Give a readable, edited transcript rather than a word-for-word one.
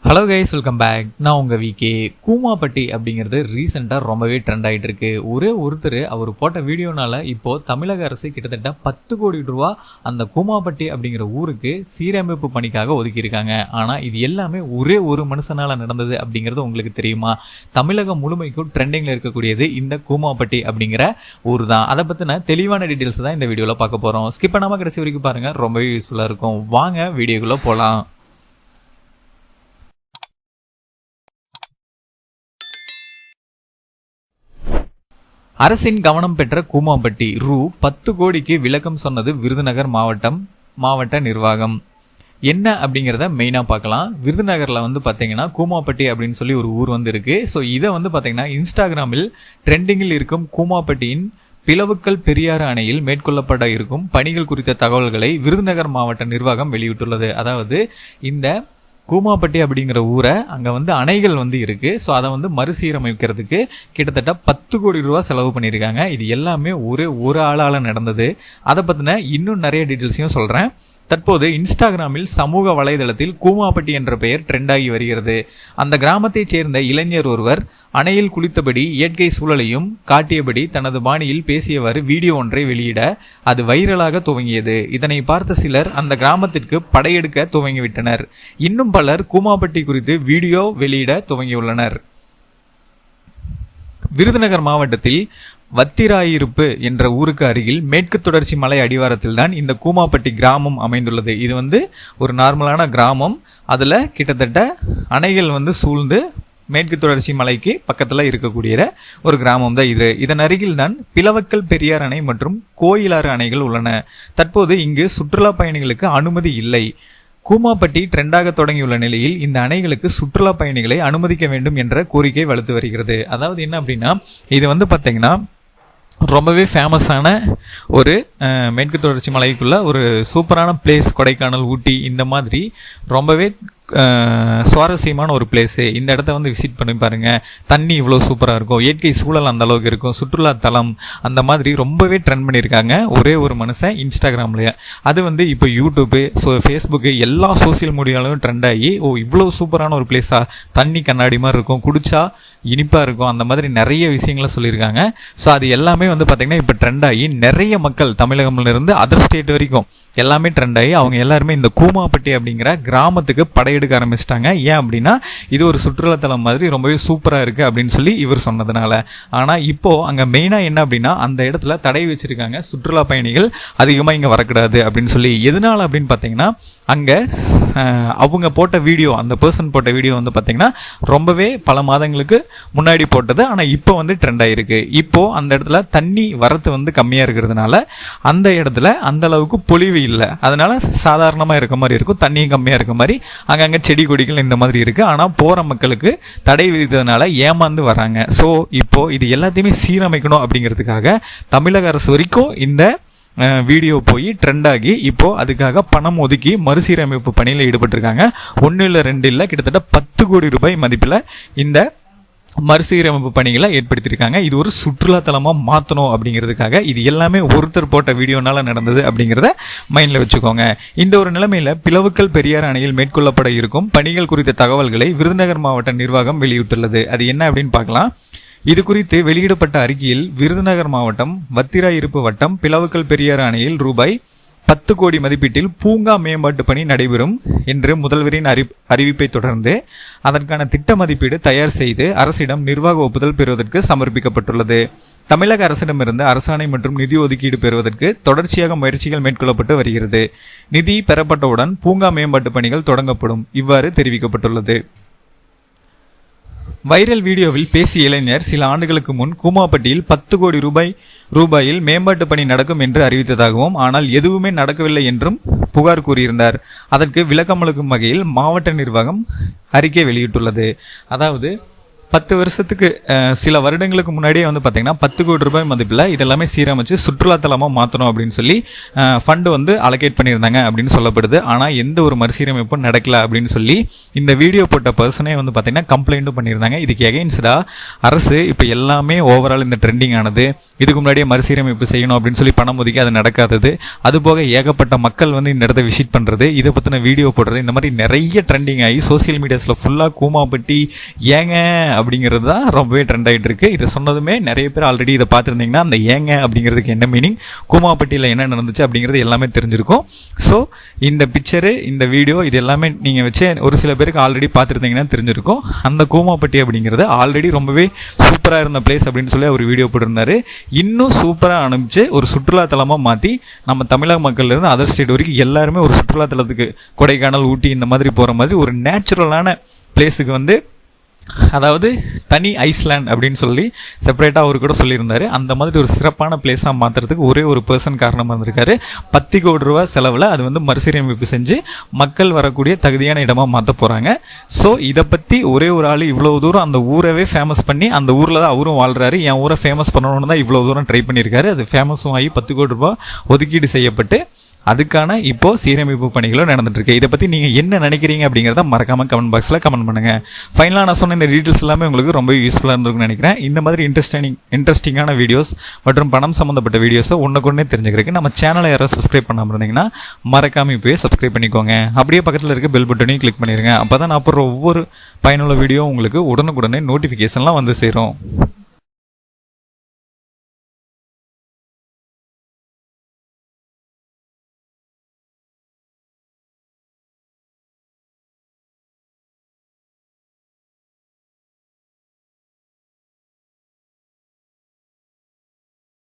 Hello guys, welcome back. நான் உங்கள் VK. Koomapatti அப்படிங்கிறது ரீசெண்டாக ரொம்பவே ட்ரெண்ட் ஆகிட்டு இருக்கு. ஒருத்தர் அவர் போட்ட வீடியோனால இப்போது தமிழக அரசு கிட்டத்தட்ட 10 கோடி ரூபா அந்த கூமாப்பட்டி அப்படிங்கிற ஊருக்கு சீரமைப்பு பணிக்காக ஒதுக்கியிருக்காங்க. ஆனால் இது எல்லாமே ஒரு மனுஷனால் நடந்தது அப்படிங்கிறது உங்களுக்கு தெரியுமா? தமிழகம் முழுமைக்கும் ட்ரெண்டிங்கில் இருக்கக்கூடியது இந்த கூமாப்பட்டி அப்படிங்கிற ஊர் தான். அதை பற்றின தெளிவான டீட்டெயில்ஸ் தான் இந்த வீடியோவில் பார்க்க போகிறோம். ஸ்கிப் பண்ணாமல் கடைசி வரைக்கும் பாருங்கள், ரொம்பவே யூஸ்ஃபுல்லாக இருக்கும். வாங்க வீடியோக்குள்ளே போகலாம். அரசின் கவனம் பெற்ற கூமாப்பட்டி ரூ 10 கோடிக்கு விளக்கம் சொன்னது விருதுநகர் மாவட்ட நிர்வாகம். என்ன அப்படிங்கிறத மெயினாக பார்க்கலாம். விருதுநகரில் பார்த்தீங்கன்னா கூமாப்பட்டி அப்படின்னு சொல்லி ஒரு ஊர் இருக்குது. ஸோ இதை பார்த்தீங்கன்னா இன்ஸ்டாகிராமில் ட்ரெண்டிங்கில் இருக்கும் கூமாப்பட்டியின் பிளவுக்கல் பெரியாறு அணையில் மேற்கொள்ளப்பட இருக்கும் பணிகள் குறித்த தகவல்களை விருதுநகர் மாவட்ட நிர்வாகம் வெளியிட்டுள்ளது. அதாவது இந்த கூமாப்பட்டி அப்படிங்கிற ஊரை அங்கே அணைகள் இருக்குது. ஸோ அதை மறுசீரமைக்கிறதுக்கு கிட்டத்தட்ட 10 கோடி ரூபா செலவு பண்ணியிருக்காங்க. இது எல்லாமே ஒரு ஆளால் நடந்தது. அதை பற்றின இன்னும் நிறைய டீட்டெயில்ஸையும் சொல்கிறேன். தற்போது இன்ஸ்டாகிராமில் சமூக வலைதளத்தில் கூமாப்பட்டி என்ற பெயர் ட்ரெண்டாகி வருகிறது. அந்த கிராமத்தைச் சேர்ந்த இளைஞர் ஒருவர் அணையில் குளித்தபடி இயற்கை சூழலையும் காட்டியபடி தனது பாணியில் பேசியவாறு வீடியோ ஒன்றை வெளியிட அது வைரலாக துவங்கியது. இதனை பார்த்த சிலர் அந்த கிராமத்திற்கு படையெடுக்க துவங்கிவிட்டனர். இன்னும் பலர் கூமாப்பட்டி குறித்து வீடியோ வெளியிட துவங்கியுள்ளனர். விருதுநகர் மாவட்டத்தில் வத்திராயிருப்பு என்ற ஊருக்கு அருகில் மேற்கு தொடர்ச்சி மலை அடிவாரத்தில் தான் இந்த கூமாப்பட்டி கிராமம் அமைந்துள்ளது. இது ஒரு நார்மலான கிராமம். அதில் கிட்டத்தட்ட அணைகள் சூழ்ந்து மேற்கு தொடர்ச்சி மலைக்கு பக்கத்தில் இருக்கக்கூடிய ஒரு கிராமம் தான் இது. இதன் அருகில் தான் பிளவக்கல் பெரியார் அணை மற்றும் கோயிலாறு அணைகள் உள்ளன. தற்போது இங்கு சுற்றுலா பயணிகளுக்கு அனுமதி இல்லை. கூமாப்பட்டி ட்ரெண்டாக தொடங்கியுள்ள நிலையில் இந்த அணைகளுக்கு சுற்றுலா பயணிகளை அனுமதிக்க வேண்டும் என்ற கோரிக்கை வலுத்து வருகிறது. அதாவது என்ன அப்படின்னா, இது பார்த்தீங்கன்னா ரொம்பவே ஃபேமஸான ஒரு மேற்கு தொடர்ச்சி மலைக்குள்ள ஒரு சூப்பரான பிளேஸ். கொடைக்கானல், ஊட்டி இந்த மாதிரி ரொம்பவே சுவாரஸ்யமான ஒரு பிளேஸு. இந்த இடத்த விசிட் பண்ணி பாருங்கள். தண்ணி இவ்வளோ சூப்பராக இருக்கும், இயற்கை சூழல் அந்த அளவுக்கு இருக்கும், சுற்றுலா தலம் அந்த மாதிரி ரொம்பவே ட்ரெண்ட் பண்ணியிருக்காங்க ஒரு மனுஷன் இன்ஸ்டாகிராம்லேயே. அது இப்போ யூடியூப்பு, ஃபேஸ்புக்கு எல்லா சோசியல் மீடியாலையும் ட்ரெண்ட் ஆகி இவ்வளோ சூப்பரான ஒரு பிளேஸா, தண்ணி கண்ணாடி மாதிரி இருக்கும், குடிச்சா இனிப்பாக இருக்கும், அந்த மாதிரி நிறைய விஷயங்களை சொல்லியிருக்காங்க. ஸோ அது எல்லாமே பார்த்திங்கன்னா இப்போ ட்ரெண்ட் ஆகி நிறைய மக்கள் தமிழகம்லேருந்து அதர் ஸ்டேட் வரைக்கும் எல்லாமே ட்ரெண்ட் ஆகி அவங்க எல்லாருமே இந்த கூமாப்பட்டி அப்படிங்கிற கிராமத்துக்கு படையெடுக்க ஆரம்பிச்சிட்டாங்க. ஏன் அப்படின்னா இது ஒரு சுற்றுலாத்தலம் மாதிரி ரொம்பவே சூப்பராக இருக்குது அப்படின்னு சொல்லி இவர் சொன்னதுனால. ஆனால் இப்போது அங்கே மெயினாக என்ன அப்படின்னா, அந்த இடத்துல தடை வச்சுருக்காங்க. சுற்றுலா பயணிகள் அதிகமாக இங்கே வரக்கூடாது அப்படின்னு சொல்லி. எதனால் அப்படின்னு பார்த்தீங்கன்னா, அங்கே அவங்க போட்ட வீடியோ, அந்த பர்சன் போட்ட வீடியோ பார்த்திங்கன்னா ரொம்பவே பல மாதங்களுக்கு முன்னாடி போட்டது. ஆனால் இப்போ ட்ரெண்ட் ஆகிருக்கு. இப்போது அந்த இடத்துல தண்ணி வரத்து கம்மியாக இருக்கிறதுனால அந்த இடத்துல அந்த அளவுக்கு பொலிவு இல்லை. அதனால சாதாரணமாக இருக்க மாதிரி இருக்கும், தண்ணியும் கம்மியாக இருக்க மாதிரி அங்கங்கே செடி கொடிகள் இந்த மாதிரி இருக்குது. ஆனால் போகிற மக்களுக்கு தடை விதித்ததுனால ஏமாந்து வராங்க. ஸோ இப்போது இது எல்லாத்தையுமே சீரமைக்கணும் அப்படிங்கிறதுக்காக தமிழக அரசு வரைக்கும் இந்த வீடியோ போய் ட்ரெண்ட் ஆகி இப்போது அதுக்காக பணம் ஒதுக்கி மறுசீரமைப்பு பணியில் ஈடுபட்டிருக்காங்க. 1 இல்லை 2 இல்லை, கிட்டத்தட்ட 10 கோடி ரூபாய் மதிப்பில் இந்த மறுசீரமைப்பு பணிகளை ஏற்படுத்தியிருக்காங்க. இது ஒரு சுற்றுலாத்தலமாக மாற்றணும் அப்படிங்கிறதுக்காக. இது எல்லாமே ஒருத்தர் போட்ட வீடியோனால நடந்தது அப்படிங்கிறத மைண்டில் வச்சுக்கோங்க. இந்த ஒரு நிலைமையில் பிளவுக்கல் பெரியார் அணையில் மேற்கொள்ளப்பட இருக்கும் பணிகள் குறித்த தகவல்களை விருதுநகர் மாவட்ட நிர்வாகம் வெளியிட்டுள்ளது. அது என்ன அப்படின்னு பார்க்கலாம். இது குறித்து வெளியிடப்பட்ட அறிக்கையில் விருதுநகர் மாவட்டம் வத்திராயிருப்பு வட்டம் பிளவுக்கல் பெரியார் அணையில் ரூபாய் 10 கோடி மதிப்பீட்டில் பூங்கா மேம்பாட்டு பணி நடைபெறும் என்று முதல்வரின் அறிவிப்பை தொடர்ந்து அதற்கான திட்ட மதிப்பீடு தயார் செய்து அரசிடம் நிர்வாக ஒப்புதல் பெறுவதற்கு சமர்ப்பிக்கப்பட்டுள்ளது. தமிழக அரசிடமிருந்து அரசாணை மற்றும் நிதி ஒதுக்கீடு பெறுவதற்கு தொடர்ச்சியாக முயற்சிகள் மேற்கொள்ளப்பட்டு வருகிறது. நிதி பெறப்பட்டவுடன் பூங்கா மேம்பாட்டு பணிகள் தொடங்கப்படும், இவ்வாறு தெரிவிக்கப்பட்டுள்ளது. வைரல் வீடியோவில் பேசிய இளைஞர் சில ஆண்டுகளுக்கு முன் கூமாப்பட்டியில் 10 கோடி ரூபாயில் மேம்பாட்டு பணி நடக்கும் என்று அறிவித்ததாகவும், ஆனால் எதுவுமே நடக்கவில்லை என்றும் புகார் கூறியிருந்தார். அதற்கு விளக்கமளிக்கும் வகையில் மாவட்ட நிர்வாகம் அறிக்கை வெளியிட்டுள்ளது. அதாவது 10 வருஷத்துக்கு சில வருடங்களுக்கு முன்னாடியே வந்து பார்த்திங்கன்னா 10 கோடி ரூபாய் மதிப்பில் இதெல்லாமே சீரமைச்சு சுற்றுலாத்தலமாக மாற்றணும் அப்படின்னு சொல்லி ஃபண்டு வந்து அலோகேட் பண்ணியிருந்தாங்க அப்படின்னு சொல்லப்படுது. ஆனால் எந்த ஒரு மறுசீரமைப்பும் நடக்கல அப்படின்னு சொல்லி இந்த வீடியோ போட்ட பர்சனே வந்து பார்த்திங்கன்னா கம்ப்ளைண்ட்டும் பண்ணியிருந்தாங்க. இதுக்கு எகெயின்ஸ்டாக அரசு இப்போ எல்லாமே ஓவரால் இந்த ட்ரெண்டிங் ஆனது, இதுக்கு முன்னாடியே மறுசீரமைப்பு செய்யணும் அப்படின்னு சொல்லி பணம் ஒதுக்கி அது நடக்காதது, அதுபோக ஏகப்பட்ட மக்கள் வந்து இந்த இடத்த விசிட் பண்ணுறது, இதை பற்றின வீடியோ போடுறது, இந்த மாதிரி நிறைய ட்ரெண்டிங் ஆகி சோசியல் மீடியாஸில் ஃபுல்லாக கூமாப்பட்டி ஏங்க அப்படிங்கிறது தான் ரொம்பவே ட்ரெண்ட் ஆகிட்டு இருக்கு. இதை சொன்னதுமே நிறைய பேர் ஆல்ரெடி இதை பார்த்துருந்தீங்கன்னா அந்த ஏங்க அப்படிங்கிறதுக்கு என்ன மீனிங், கூமாப்பட்டியில் என்ன நடந்துச்சு அப்படிங்கிறது எல்லாமே தெரிஞ்சிருக்கும். ஸோ இந்த பிக்சரு, இந்த வீடியோ, இது எல்லாமே நீங்கள் வச்சு ஒரு சில பேருக்கு ஆல்ரெடி பார்த்துருந்தீங்கன்னா தெரிஞ்சிருக்கும். அந்த கூமாப்பட்டி அப்படிங்கிறது ஆல்ரெடி ரொம்பவே சூப்பராக இருந்த பிளேஸ் அப்படின்னு சொல்லி ஒரு வீடியோ போட்டிருந்தாரு. இன்னும் சூப்பராக அனுப்பிச்சு ஒரு சுற்றுலாத்தலமாக மாற்றி நம்ம தமிழக மக்கள்லேருந்து அதர் ஸ்டேட் வரைக்கும் எல்லாருமே ஒரு சுற்றுலாத்தலத்துக்கு கொடைக்கானல், ஊட்டி இந்த மாதிரி போகிற மாதிரி ஒரு நேச்சுரலான பிளேஸுக்கு வந்து, அதாவது தனி ஐஸ்லேண்ட் அப்படின்னு சொல்லி செப்பரேட்டாக அவர் கூட சொல்லியிருந்தார். அந்த மாதிரி ஒரு சிறப்பான பிளேஸாக மாற்றுறதுக்கு ஒரே ஒரு பர்சன் காரணமாக இருந்திருக்காரு. 10 கோடி ரூபா செலவில் அது வந்து மறுசீரமைப்பு செஞ்சு மக்கள் வரக்கூடிய தகுதியான இடமாக மாற்ற போகிறாங்க. ஸோ இதை பற்றி ஒரே ஒரு ஆள் இவ்வளோ தூரம் அந்த ஊரவே ஃபேமஸ் பண்ணி, அந்த ஊரில் தான் அவரும் வாழ்கிறாரு, என் ஊரை ஃபேமஸ் பண்ணணும்னு தான் இவ்வளோ தூரம் ட்ரை பண்ணியிருக்காரு. அது ஃபேமஸும் ஆகி 10 கோடி ரூபா ஒதுக்கீடு செய்யப்பட்டு அதுக்கான இப்போது சீரமைப்பு பணிகளும் நடந்துட்டுருக்கு. இதை பற்றி நீங்கள் என்ன நினைக்கிறீங்க அப்படிங்கிறத மறக்காமல் கமெண்ட் பாக்ஸில் கமெண்ட் பண்ணுங்கள். ஃபைனலாக நான் சொன்ன இந்த டீட்டெயில்ஸ் எல்லாமே உங்களுக்கு ரொம்ப யூஸ்ஃபுல்லாக இருந்திருக்குன்னு நினைக்கிறேன். இந்த மாதிரி இன்ட்ரெஸ்டிங்கான வீடியோஸ் மற்றும் பணம் சம்மந்தப்பட்ட வீடியோஸை ஒன்றுக்கொன்னே தெரிஞ்சுக்கிறதுக்கு நம்ம சேனலை யாராவது சப்ஸ்கிரைப் பண்ணாமல் இருந்தீங்கன்னா மறக்காமல் இப்போயே சப்ஸ்கிரைப் பண்ணிக்கோங்க. அப்படியே பக்கத்தில் இருக்க பெல் பட்டனையும் கிளிக் பண்ணிடுங்க. அப்போ தான் நான் அப்புறம் ஒவ்வொரு பயனுள்ள வீடியோ உங்களுக்கு உடனுக்குடனே நோட்டிஃபிகேஷன்லாம் வந்து சேரும்.